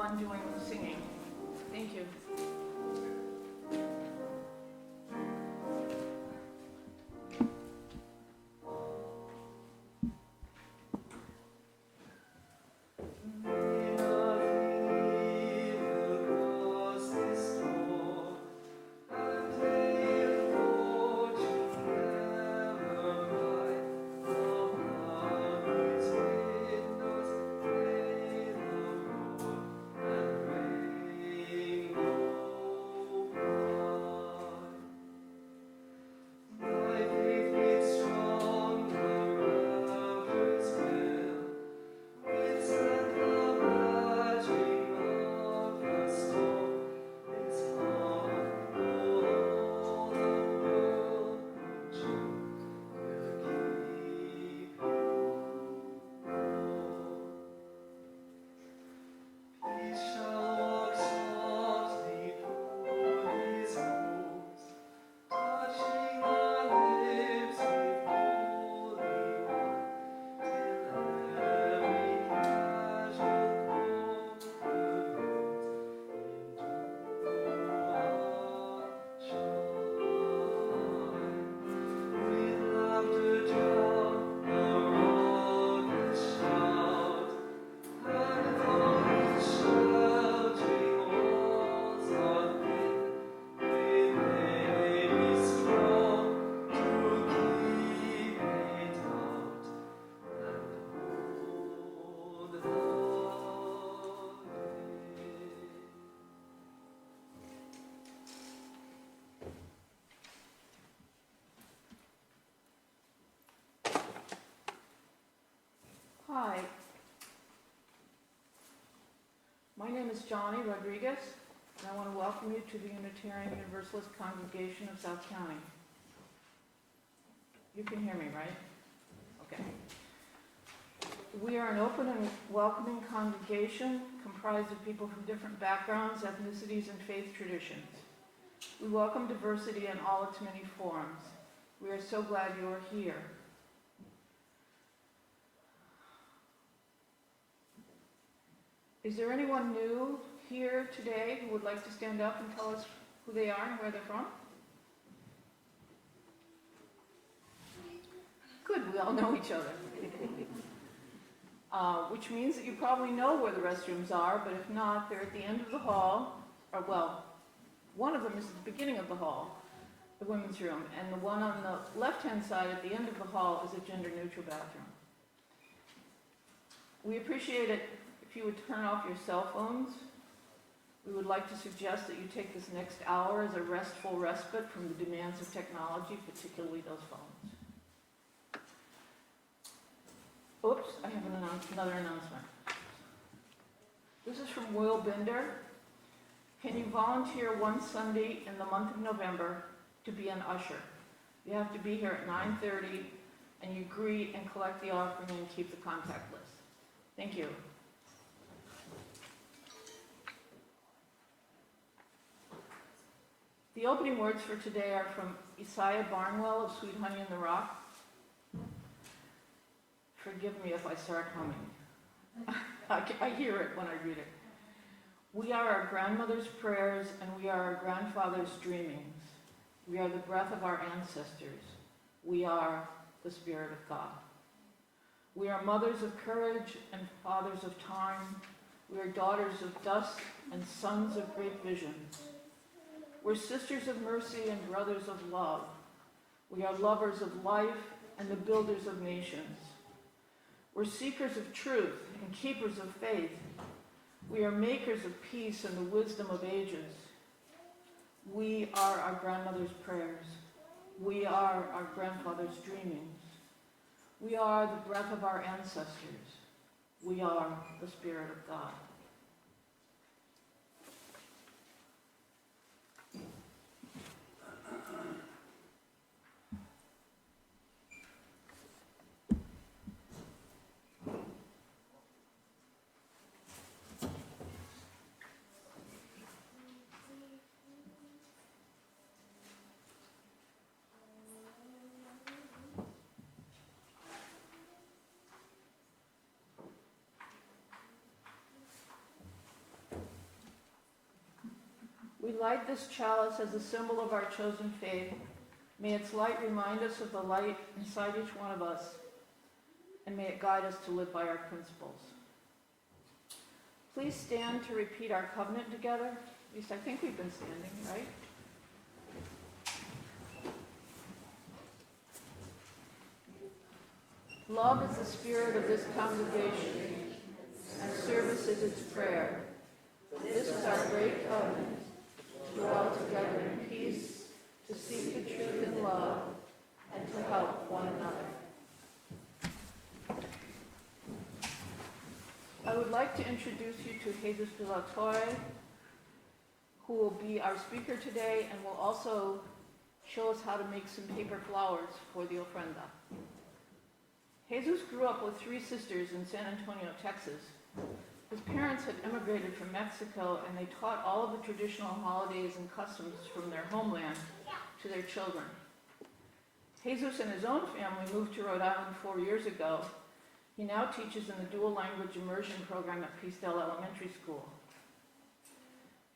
on doing the singing. Thank you. Hi, my name is Johnny Rodriguez, and I want to welcome you to the Unitarian Universalist Congregation of South County. You can hear me, right? Okay. We are an open and welcoming congregation comprised of people from different backgrounds, ethnicities, and faith traditions. We welcome diversity in all its many forms. We are so glad you are here. Is there anyone new here today who would like to stand up and tell us who they are and where they're from? Good, we all know each other. Which means that you probably know where the restrooms are, but if not, they're at the end of the hall, or well, one of them is at the beginning of the hall, the women's room, and the one on the left-hand side at the end of the hall is a gender-neutral bathroom. We appreciate it if you would turn off your cell phones. We would like to suggest that you take this next hour as a restful respite from the demands of technology, particularly those phones. Oops, I have another announcement. This is from Will Binder. Can you volunteer one Sunday in the month of November to be an usher? You have to be here at 9:30, and you greet and collect the offering and keep the contact list. Thank you. The opening words for today are from Isaiah Barnwell of Sweet Honey in the Rock. Forgive me if I start humming. I hear it when I read it. We are our grandmother's prayers and we are our grandfather's dreamings. We are the breath of our ancestors. We are the Spirit of God. We are mothers of courage and fathers of time. We are daughters of dust and sons of great visions. We're sisters of mercy and brothers of love. We are lovers of life and the builders of nations. We're seekers of truth and keepers of faith. We are makers of peace and the wisdom of ages. We are our grandmother's prayers. We are our grandfather's dreamings. We are the breath of our ancestors. We are the Spirit of God. We light this chalice as a symbol of our chosen faith. May its light remind us of the light inside each one of us, and may it guide us to live by our principles. Please stand to repeat our covenant together. At least I think we've been standing, right? Love is the spirit of this congregation, and service is its prayer. This is our great covenant, to dwell together in peace, to seek the truth in love, and to help one another. I would like to introduce you to Jesús De la Torre, who will be our speaker today and will also show us how to make some paper flowers for the ofrenda. Jesus grew up with 3 sisters in San Antonio, Texas. His parents had immigrated from Mexico, and they taught all of the traditional holidays and customs from their homeland to their children. Jesus and his own family moved to Rhode Island 4 years ago. He now teaches in the dual language immersion program at Peacedale Elementary School.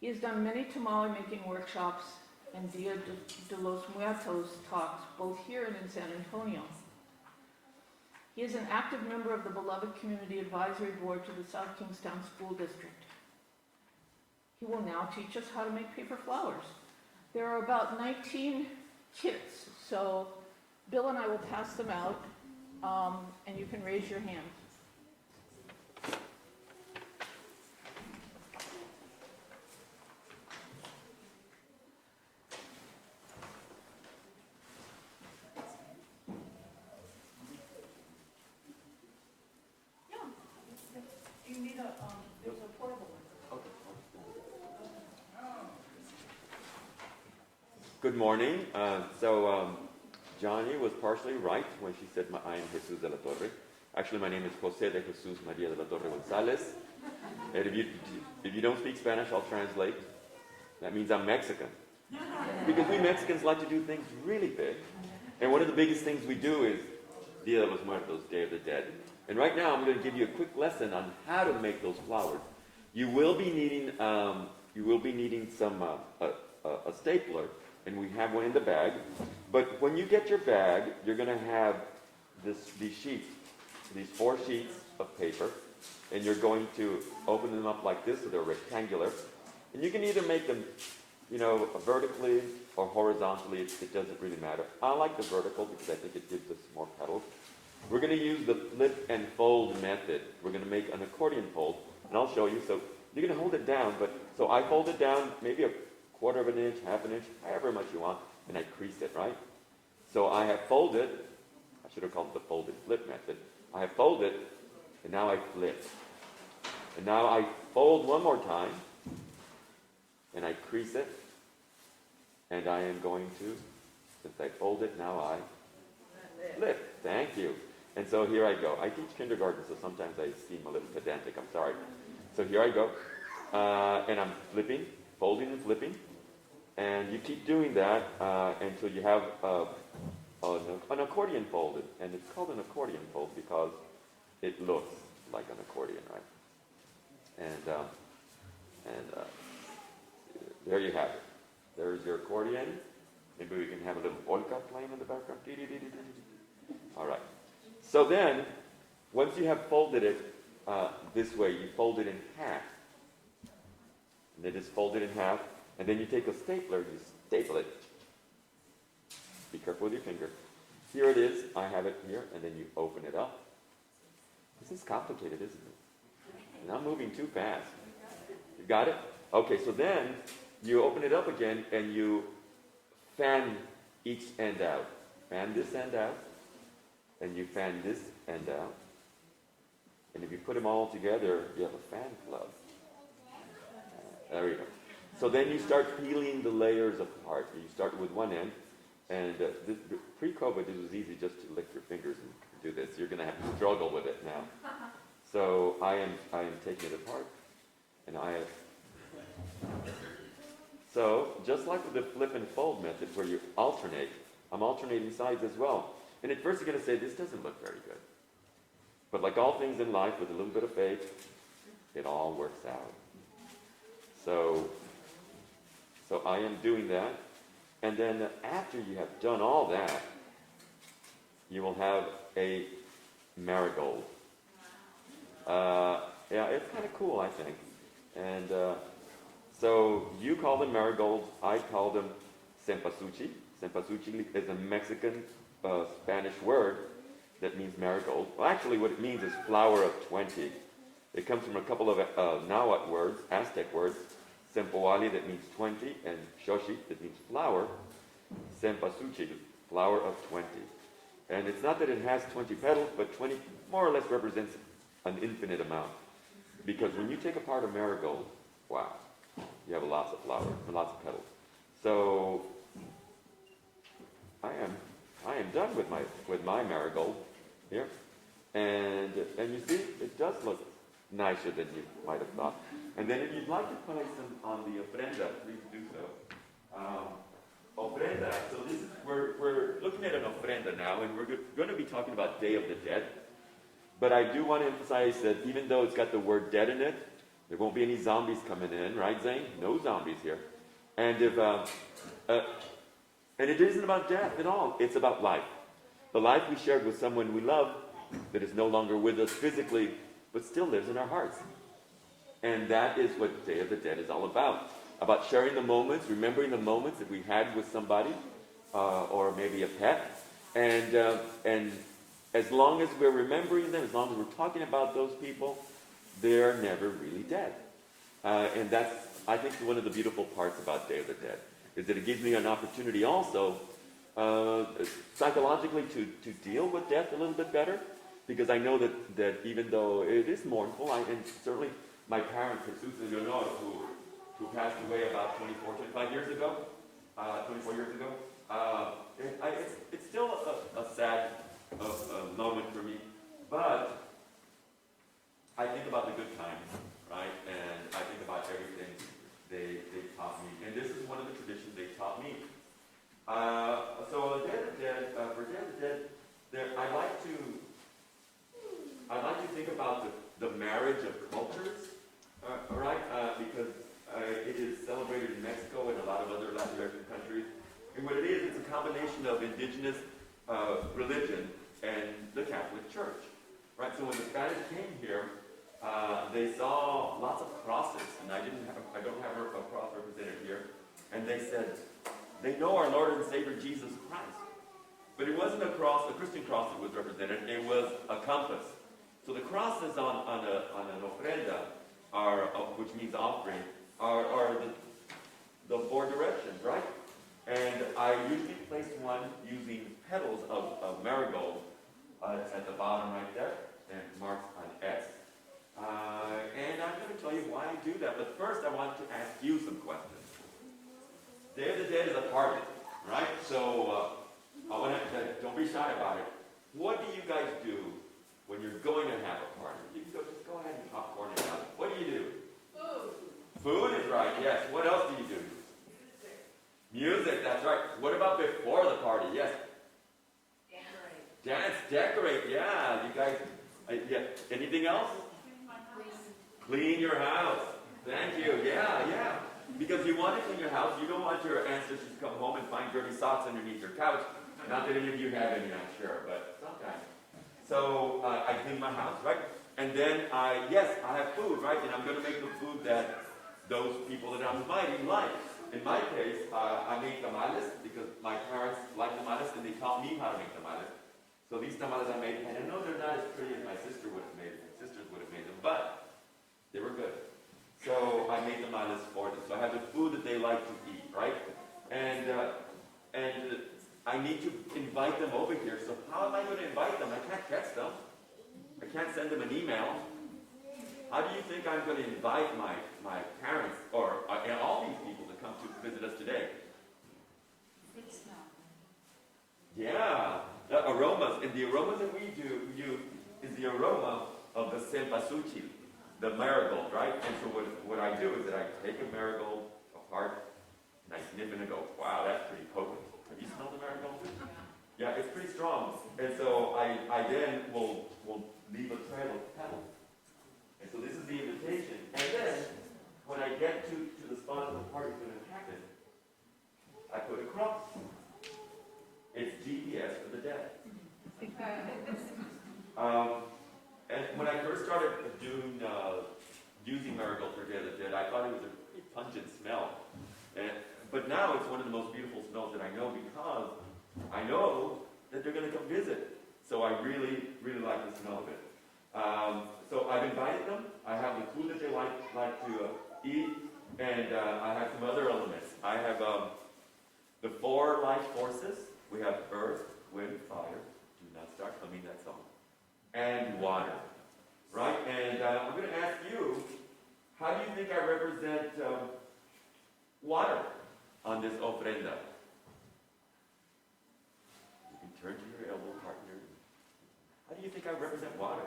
He has done many tamale-making workshops and Dia de los Muertos talks, both here and in San Antonio. He is an active member of the beloved Community Advisory Board to the South Kingstown School District. He will now teach us how to make paper flowers. There are about 19 kits, so Bill and I will pass them out, and you can raise your hand. There's a portable one. Good morning. Johnny was partially right when she said, I am Jesús De la Torre. Actually, my name is José de Jesús María de la Torre González. And if you don't speak Spanish, I'll translate. That means I'm Mexican. Because we Mexicans like to do things really big. And one of the biggest things we do is Dia de los Muertos, Day of the Dead. And right now, I'm going to give you a quick lesson on how to make those flowers. You will be needing some a stapler, and we have one in the bag. But when you get your bag, you're going to have these sheets, these 4 sheets of paper, and you're going to open them up like this, so they're rectangular. And you can either make them, vertically or horizontally. It doesn't really matter. I like the vertical because I think it gives us more petals. We're going to use the flip and fold method. We're going to make an accordion fold, and I'll show you. So you're going to hold it down, so I fold it down maybe a 1/4 of an inch, 1/2 an inch, however much you want, and I crease it, right? So I have folded. I should have called it the folded flip method. I have folded, and now I flip. And now I fold one more time, and I crease it, and I am going to, since I fold it, now I flip. Thank you. And so here I go. I teach kindergarten, so sometimes I seem a little pedantic. I'm sorry. So here I go. And I'm flipping, folding and flipping. And you keep doing that until you have an accordion folded. And it's called an accordion fold because it looks like an accordion, right? And there you have it. There's your accordion. Maybe we can have a little polka playing in the background. All right. So then, once you have folded it this way, you fold it in half. And it is folded in half. And then you take a stapler, you staple it. Be careful with your finger. Here it is. I have it here. And then you open it up. This is complicated, isn't it? And I'm moving too fast. You got it? Okay, so then you open it up again and you fan each end out. Fan this end out. And you fan this end out. And if you put them all together, you have a fan club. There you go. So then you start peeling the layers apart. You start with one end. And pre-COVID, it was easy just to lick your fingers and do this. You're going to have to struggle with it now. So I am taking it apart. And so just like with the flip and fold method where you alternate, I'm alternating sides as well. And at first you're going to say, this doesn't look very good. But like all things in life, with a little bit of faith, it all works out. So So I am doing that. And then after you have done all that, you will have a marigold. Yeah, it's kind of cool, I think. And so you call them marigolds, I call them cempasúchil. Cempasúchil is a Mexican Spanish word that means marigold. Well, actually what it means is flower of 20. It comes from a couple of Nahuatl words, Aztec words, Sempoali that means 20, and Xochitl that means flower. Cempasúchil, flower of 20. And it's not that it has 20 petals, but 20 more or less represents an infinite amount. Because when you take apart a marigold, wow, you have lots of flowers and lots of petals. So I am done with my marigold here. And you see, it does look nicer than you might have thought. And then if you'd like to place them on the ofrenda, please do so. Ofrenda. So this is we're looking at an ofrenda now, and we're going to be talking about Day of the Dead. But I do want to emphasize that even though it's got the word dead in it, there won't be any zombies coming in, right, Zane? No zombies here. And if and it isn't about death at all. It's about life. The life we shared with someone we love that is no longer with us physically, but still lives in our hearts. And that is what Day of the Dead is all about sharing the moments, remembering the moments that we had with somebody, or maybe a pet. And as long as we're remembering them, as long as we're talking about those people, they're never really dead. And that's, I think, one of the beautiful parts about Day of the Dead, is that it gives me an opportunity also psychologically to deal with death a little bit better, because I know that even though it is mournful, and certainly my parents, Jesús De la Torre, who passed away about 24 years ago, it's still a sad moment for me, but I think about the good times, right? And I think about everything they taught me. And this is one of the traditions they taught me. So for Day of the Dead, I like to think about the marriage of cultures, right? Because it is celebrated in Mexico and a lot of other Latin American countries. And what it is, it's a combination of indigenous religion and the Catholic Church, right? So when the Spanish came here, they saw lots of crosses, and I don't have a cross represented here. And they said, they know our Lord and Savior Jesus Christ. But it wasn't a cross, a Christian cross that was represented, it was a compass. So the crosses on an ofrenda, which means offering, are the four directions, right? And I usually place one using petals of marigold. It's at the bottom right there, and marks an X. And I'm going to tell you why I do that. But first, I want to ask you some questions. Day of the Dead is a party, right? So I want to don't be shy about it. What do you guys do when you're going to have a party? You can just go ahead and popcorn it out. What do you do? Food is right, yes. What else do you do? Music, that's right. What about before the party? Yes. Dance, decorate, yeah. You guys, yeah. Anything else? Clean your house. Thank you, yeah. Because you want to clean your house. You don't want your ancestors to come home and find dirty socks underneath your couch. Not that any of you have any, I'm sure, but sometimes. So I clean my house, right? And then I have food, right? And I'm going to make the food that those people that I'm inviting like. In my case, I make tamales because my parents like tamales and they taught me how to make tamales. So these tamales I made, and I know they're not as pretty as my sister would have made them. My sisters would have made them, but they were good. So I made tamales for them. So I have the food that they like to eat, right? And I need to invite them over here. So how am I going to invite them? I can't text them. I can't send them an email. How do you think I'm going to invite my parents or and all these people to come to visit us today? Yeah, the aromas. And the aromas that we use is the aroma of the cempasúchil, the marigold, right? And so what I do is that I take a marigold apart and I sniff it and go, wow, that's pretty potent. Have you smelled the marigold? Yeah, it's pretty strong. And so I then will leave a trail of petals. And so this is the invitation. And then when I get to the spot of the party is going to happen, cross. It's GPS for the dead. And when I first started doing, using marigold for Day of the Dead, I thought it was a pretty pungent smell. But now it's one of the most beautiful smells that I know because I know that they're going to come visit. So I really, really like the smell of it. So I've invited them. I have the food that they like to eat, and I have some other elements. I have the 4 life forces. We have earth, wind, fire. Do not start humming that song. And water, right? And I'm going to ask you, how do you think I represent water on this ofrenda? You can turn to your elbow partner. How do you think I represent water?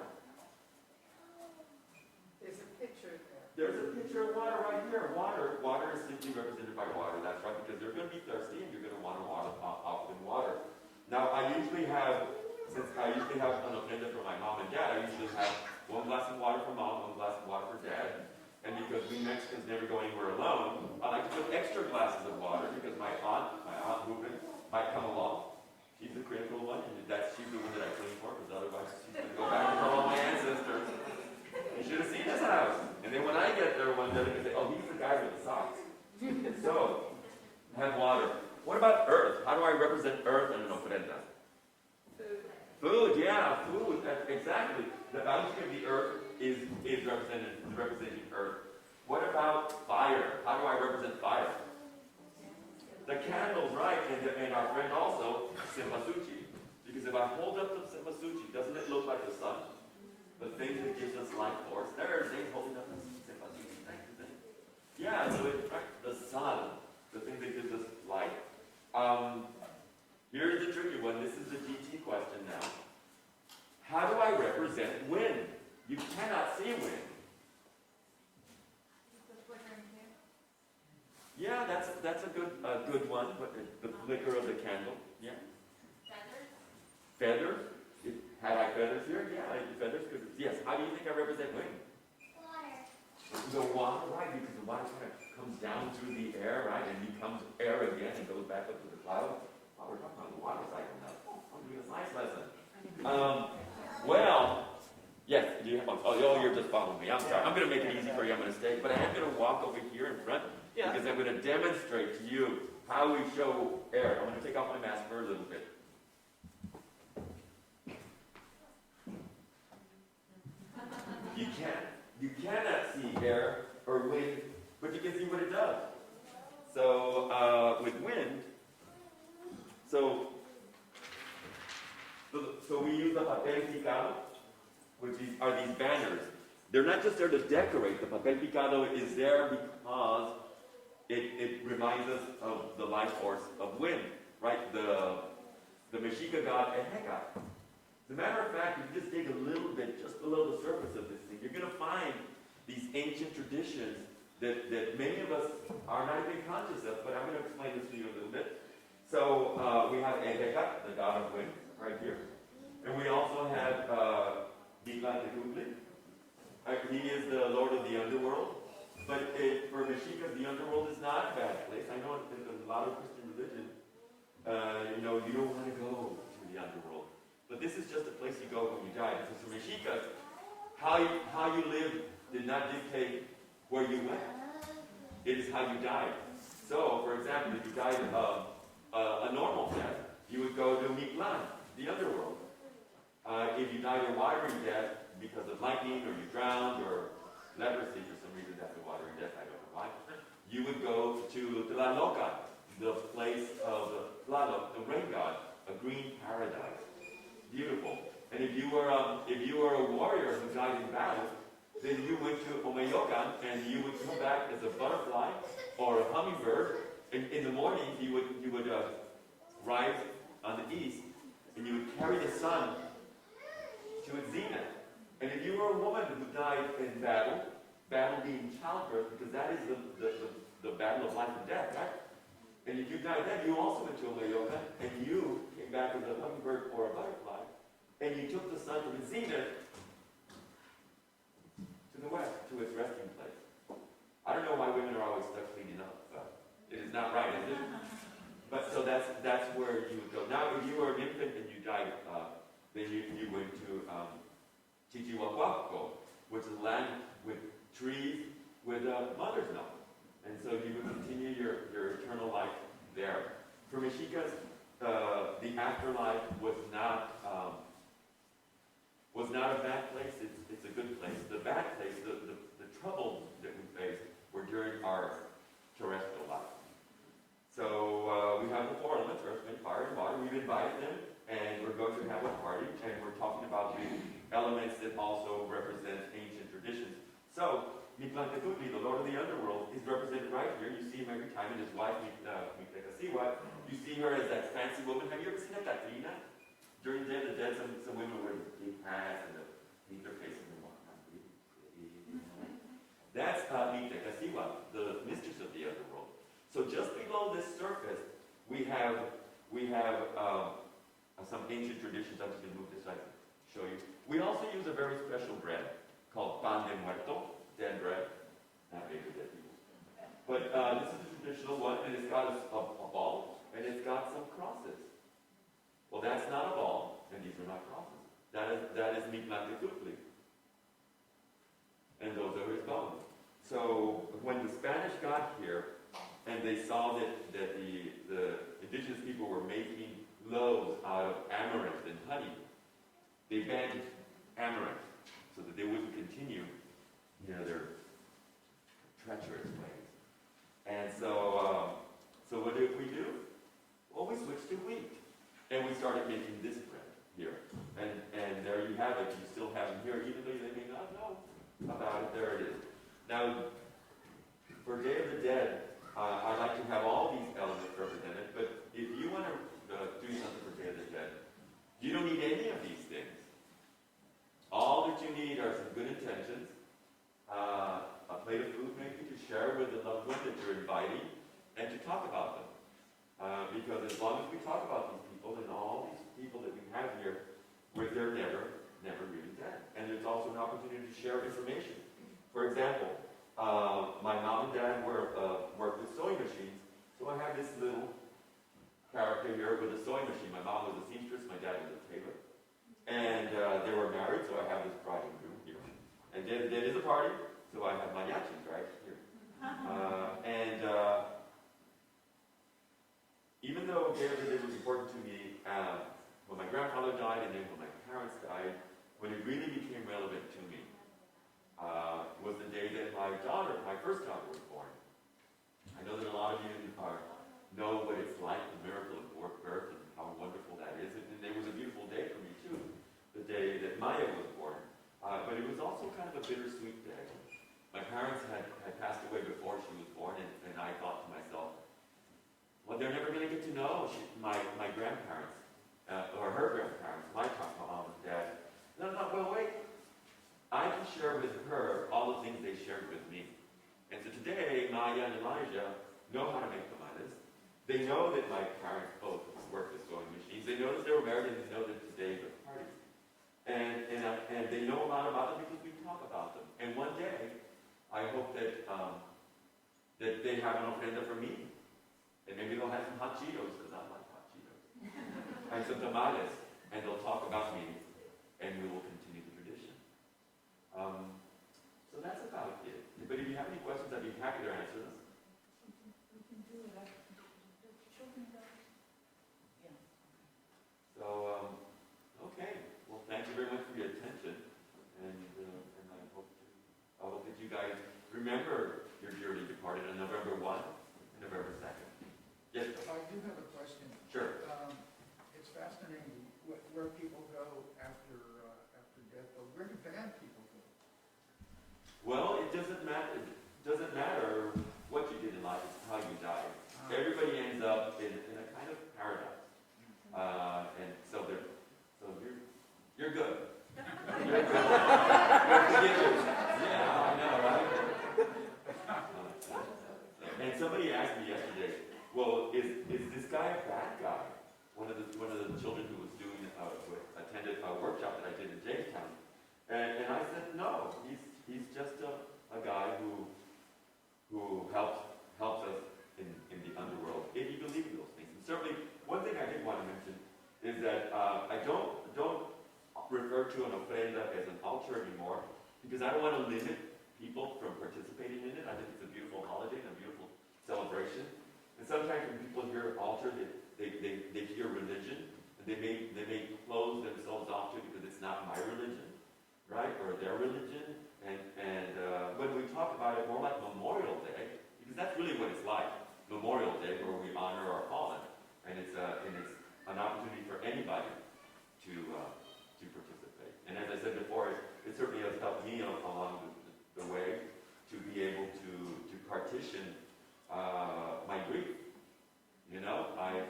There's a picture there. There's a picture of water right here. Water is simply represented by water. That's right, because they're going to be thirsty and you're going to want to offer them water. Now, since I usually have an ofrenda for my mom and dad, I usually have 1 glass of water for mom, 1 glass of water for dad. And because we Mexicans never go anywhere alone, I like to put extra glasses of water because my aunt Ruben, might come along. She's the critical one, and she's the one that I clean for, because otherwise she's going to go back and tell all my ancestors. You should have seen this house. And then when I get there one day, they can say, oh, he's the guy with the socks. So, I have water. What about earth? How do I represent earth in an ofrenda? Food, yeah, food. Exactly. The bounty of the earth is representing earth. What about fire? How do I represent fire? The candles, right? And our friend also, cempasúchil. Because if I hold up the cempasúchil, doesn't it look like the sun? The thing that gives us life force. There's things holding up the cempasúchil. Yeah, so it's the sun, the thing that gives us life. Here's the tricky one. This is the GT question now. How do I represent wind? You cannot see wind. The flickering candle. Yeah, that's a good one. The flicker of the candle. Yeah. Feathers. Feathers. Had I feathers here? Yeah, feathers could. Yes. How do you think I represent wind? Water. The water, right? Because the water kind of comes down through the air, right, and becomes air again and goes back up to the clouds. Oh, we're talking about the water cycle now. Oh, I'm doing a science lesson. Well, yes, you have, you're just following me. I'm sorry. I'm going to make it easy for you. I'm going to stay. But I am going to walk over here in front because I'm going to demonstrate to you how we show air. I'm going to take off my mask for a little bit. You cannot see air or wind, but you can see what it does. So, with wind, so we use the papel picado, which are these banners. They're not just there to decorate. The papel picado is there because it reminds us of the life force of wind, right? The Mexica god Eheka. As a matter of fact, if you just dig a little bit just below the surface of this thing, you're going to find these ancient traditions that many of us are not even conscious of, but I'm going to explain this to you a little bit. So we have Eheka, the god of wind, right here. And we also have Mictlantecuhtli. He is the lord of the underworld. But for Mexicas, the underworld is not a bad place. I know in a lot of Christian religion, you don't want to go to the underworld. But this is just a place you go when you die. So for Mexicas, how you live did not dictate where you went. It is how you died. So, for example, if you died a normal death, you would go to Mictlan, the underworld. If you died a watery death because of lightning, or you drowned, or leprosy for some reason, that's a watery death, I don't know why, you would go to Tlalocan, the place of the Tlaloc, the rain god, a green paradise. Beautiful. And if you were a warrior who died in battle, then you went to Omeyocan, and you would come back as a butterfly or a hummingbird. And in the morning, you would rise on the east, and you would carry the sun to its zenith. And if you were a woman who died in battle being childbirth, because that is the battle of life and death, right? And if you died then, you also went to Omeyocan, and you came back as a hummingbird or a butterfly, and you took the sun from the zenith to the west, to its resting place. I don't know why women are always stuck cleaning up, but it is not right, is it? But so that's where you would go. Now, if you were an infant and you died, then you went to Chichihuahuaco, which is land with trees with mother's milk. And so you would continue your eternal life there. For Mexicas, the afterlife was not a bad place. It's a good place. The bad place, the troubles that we faced were during our terrestrial life. So we have the four elements: earth, wind, fire, and water. We've invited them, and we're going to have a party, and we're talking about the elements that also represent ancient traditions. So Mictlantecutli, the Lord of the Underworld, is represented right here. You see him every time, and his wife, Mictlacasiwa. You see her as that fancy woman. Have you ever seen a Catrina? During the Day of the Dead, some women wear big hats and paint their faces and whatnot. That's Mictlacasiwa, the mistress of the underworld. So just below this surface, we have some ancient traditions. I'm just going to move this so I can show you. We also use a very special bread called pan de muerto, dead bread. Not baby dead people. But this is the traditional one, and it's got a ball, and it's got some crosses. Well, that's not a ball, and these are not crosses. That is Mictlantecutli. And those are his bones. So when the Spanish got here, and they saw that the indigenous people were making loaves out of amaranth and honey, they banned amaranth so that they wouldn't continue, their treacherous ways. And so what did we do? Well, we switched to wheat, and we started making this bread here. And there you have it. You still have them here, even though they may not know about it. There it is. Now, for Day of the Dead, I like to have all these elements represented, but if you want to do something for Day of the Dead, you don't need any of these things. All that you need are some good intentions, a plate of food maybe to share with the loved one that you're inviting, and to talk about them. Because as long as we talk about these people, and all these people that we have here, they're never really dead. And there's also an opportunity to share information. For example, my mom and dad worked with sewing machines, so I have this little character here with a sewing machine. My mom was a seamstress, my dad was a tailor. And they were married, so I have this bride and groom here. And then there is a party, so I have mariachis right here. Even though Day of the Dead was important to me when my grandfather died and then when my parents died, when it really became relevant to me was the day that my first daughter was born. I know that a lot of you know what it's like, the miracle of birth, and how wonderful that is. And it was a beautiful day for me too, the day that Maya was born. But it was also kind of a bittersweet day. My parents had passed away before she was born, and I thought to myself, well, they're never going to get to know my grandparents, or her grandparents, my mom and dad. No, well, wait. I can share with her all the things they shared with me. And so today, Maya and Elijah know how to make tamales. They know that my parents both worked with sewing machines. They know that they were married, and they know that today they're parties. And they know a lot about them because we talk about them. And one day, I hope that they have an ofrenda for me. And maybe they'll have some hot Cheetos, because I like hot Cheetos. And some tamales. And they'll talk about me, and we will continue the tradition. So that's about it. But if you have any questions, I'd be happy to answer them. We can do it after the children go. Yeah. So, okay. Well, thank you very much for your attention. And I hope that you guys remember your dearly departed on November 1 and November 2nd. Yes? I do have a question. Sure. It's fascinating where people go after death, but where do bad people go? Well, it doesn't matter. It doesn't matter what you did in life; it's how you die. Everybody ends up in a kind of paradise, and so you're good. You're good. Yeah, I know, right? And somebody asked me yesterday, well, is this guy a bad guy? One of the children who was attended a workshop that I did in Jamestown, and I said no, he's just a guy who helps us in the underworld if you believe in those things. And because I don't want to limit people from participating in it. I think it's a beautiful holiday and a beautiful celebration. And sometimes when people hear altar, they hear religion, and they may close themselves off to it because it's not my religion, right, or their religion. And when we talk about it more like Memorial Day, because that's really what it's like, Memorial Day, where we honor our fallen, and it's an opportunity for anybody to participate. And as I said before, it certainly has helped me along the way to be able to partition my grief. You know, I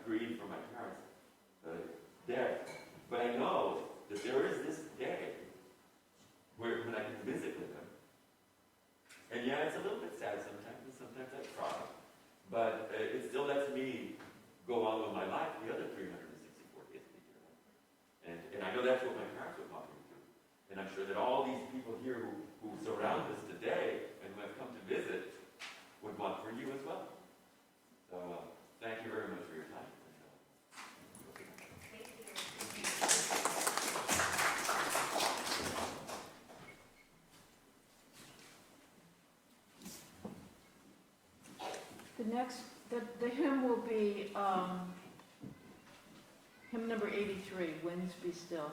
grieve for my parents' death, but I know that there is this day when I can visit with them. And yeah, it's a little bit sad sometimes, and sometimes I cry, but it still lets me go on with my life the other 364 days of the year. And I know that's what my parents would want me to do. And I'm sure that all these people here who surround us today and who have come to visit would want for you as well. So thank you very much for your time. Thank you. The hymn will be hymn number 83, Winds Be Still.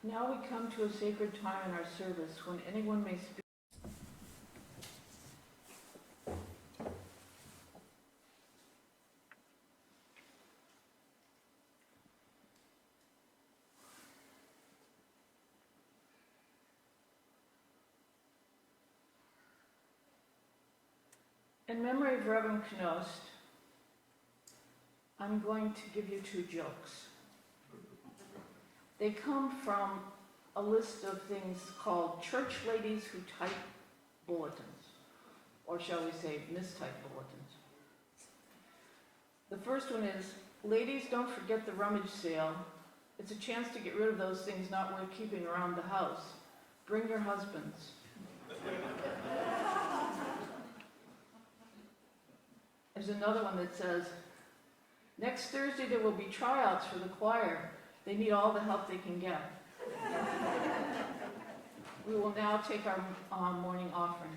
Now we come to a sacred time in our service when anyone may speak. In memory of Reverend Knost, I'm going to give you 2 jokes. They come from a list of things called church ladies who type bulletins, or shall we say mistype bulletins. The first one is, ladies, don't forget the rummage sale. It's a chance to get rid of those things not worth keeping around the house. Bring your husbands. There's another one that says, next Thursday there will be tryouts for the choir. They need all the help they can get. We will now take our morning offering.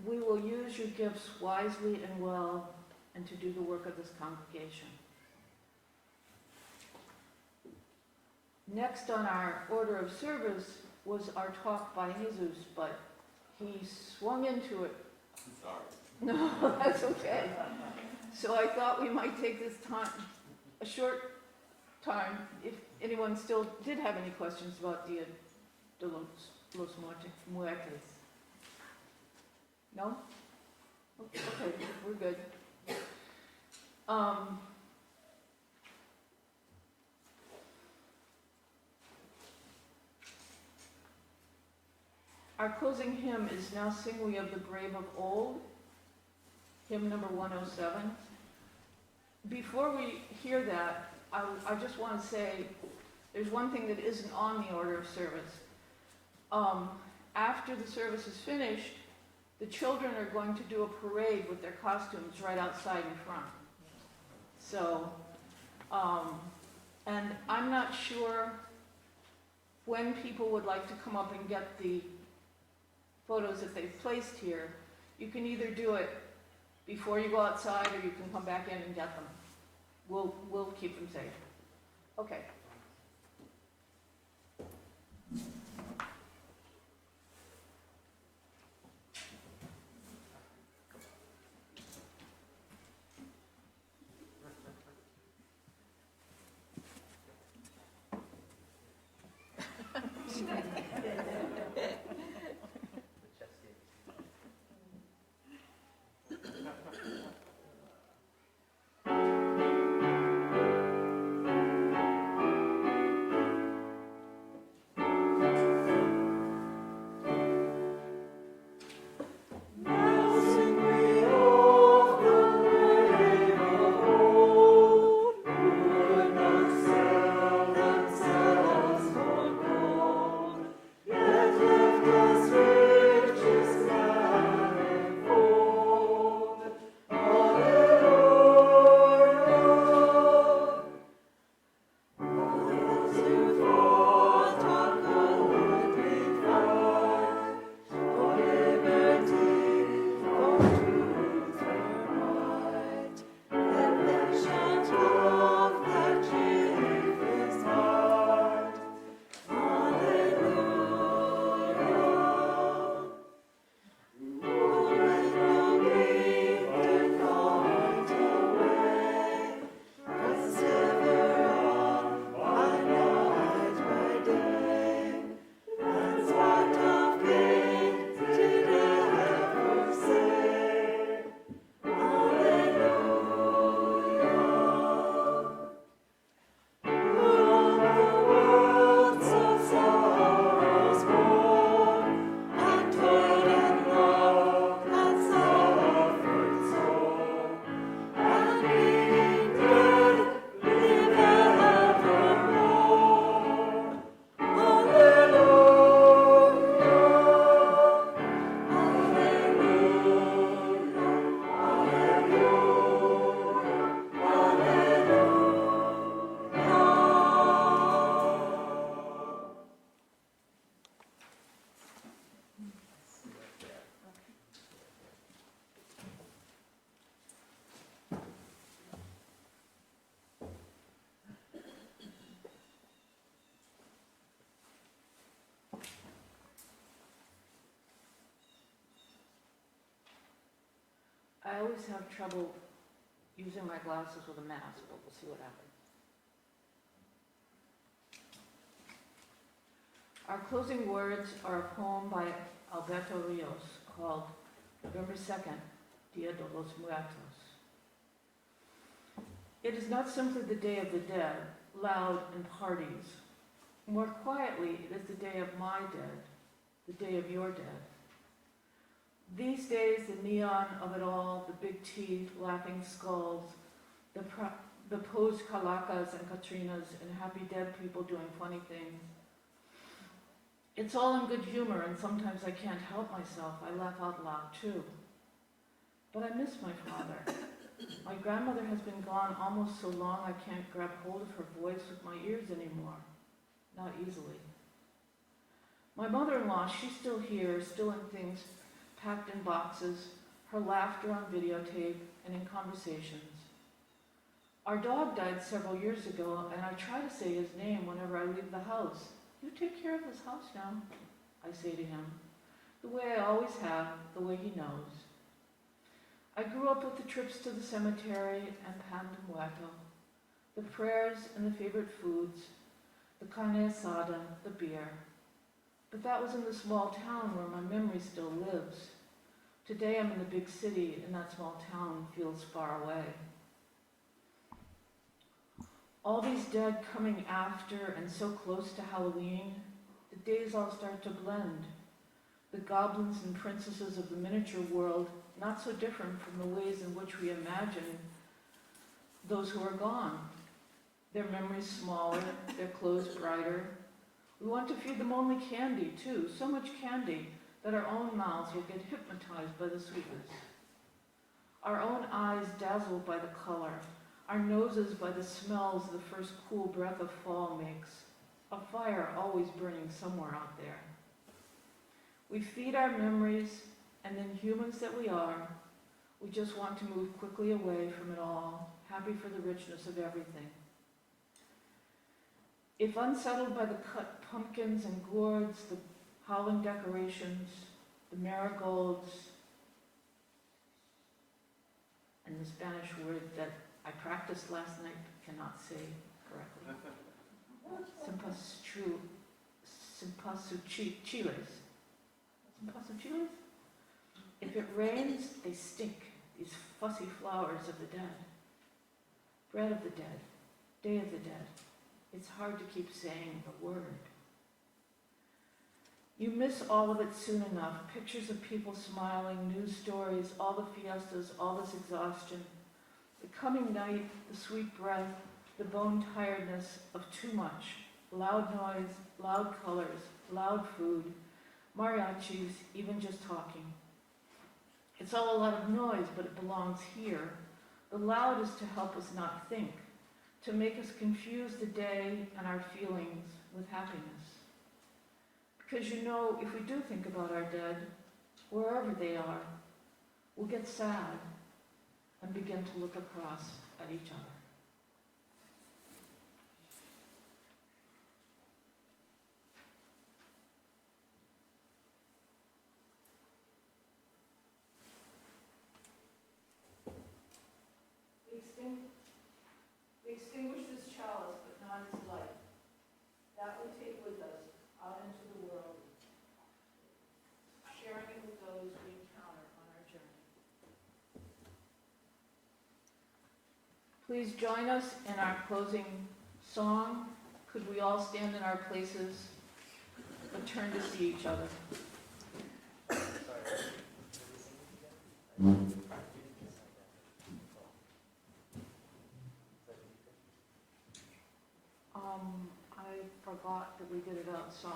We will use your gifts wisely and well, and to do the work of this congregation. Next on our order of service was our talk by Jesus, but he swung into it. I'm sorry. No, that's okay. So I thought we might take this time, a short time, if anyone still did have any questions about Dia de los Muertos. No? Okay, we're good. Our closing hymn is Now Sing We of the Brave of Old, hymn number 107. Before we hear that, I just want to say, there's one thing that isn't on the order of service. After the service is finished, the children are going to do a parade with their costumes right outside in front. So, and I'm not sure when people would like to come up and get the photos that they've placed here. You can either do it before you go outside, or you can come back in and get them. We'll keep them safe. Okay. I always have trouble using my glasses with a mask, but we'll see what happens. Our closing words are a poem by Alberto Rios called November 2nd, Dia de los Muertos. It is not simply the Day of the Dead, loud in parties. More quietly, it is the day of my dead, the day of your dead. These days, the neon of it all, the big teeth, laughing skulls, the posed Kalacas and Katrinas and happy dead people doing funny things. It's all in good humor, and sometimes I can't help myself. I laugh out loud, too. But I miss my father. My grandmother has been gone almost so long I can't grab hold of her voice with my ears anymore. Not easily. My mother-in-law, she's still here, still in things packed in boxes, her laughter on videotape and in conversations. Our dog died several years ago, and I try to say his name whenever I leave the house. You take care of this house now, I say to him, the way I always have, the way he knows. I grew up with the trips to the cemetery and pan de muerto, the prayers and the favorite foods, the carne asada, the beer. But that was in the small town where my memory still lives. Today I'm in the big city, and that small town feels far away. All these dead coming after and so close to Halloween, the days all start to blend. The goblins and princesses of the miniature world, not so different from the ways in which we imagine those who are gone. their memories smaller, their clothes brighter. We want to feed them only candy, too, so much candy that our own mouths will get hypnotized by the sweetness. Our own eyes dazzled by the color, our noses by the smells the first cool breath of fall makes, a fire always burning somewhere out there. We feed our memories, and then humans that we are, we just want to move quickly away from it all, happy for the richness of everything. If unsettled by the cut pumpkins and gourds, the howling decorations, the marigolds, and the Spanish word that I practiced last night but cannot say correctly. Simpasuchiles. Simpasuchiles? If it rains, they stink, these fussy flowers of the dead. Bread of the dead, day of the dead. It's hard to keep saying the word. You miss all of it soon enough. Pictures of people smiling, news stories, all the fiestas, all this exhaustion. The coming night, the sweet breath, the bone tiredness of too much. Loud noise, loud colors, loud food, mariachis, even just talking. It's all a lot of noise, but it belongs here. The loud is to help us not think, to make us confuse the day and our feelings with happiness. Because you know, if we do think about our dead, wherever they are, we'll get sad and begin to look across at each other. We extinguish this chalice, but not its light. That we take with us out into the world, sharing it with those we encounter on our journey. Please join us in our closing song. Could we all stand in our places and turn to see each other? I forgot that we did it outside.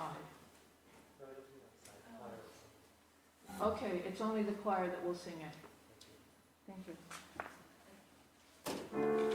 Okay, it's only the choir that will sing it. Thank you.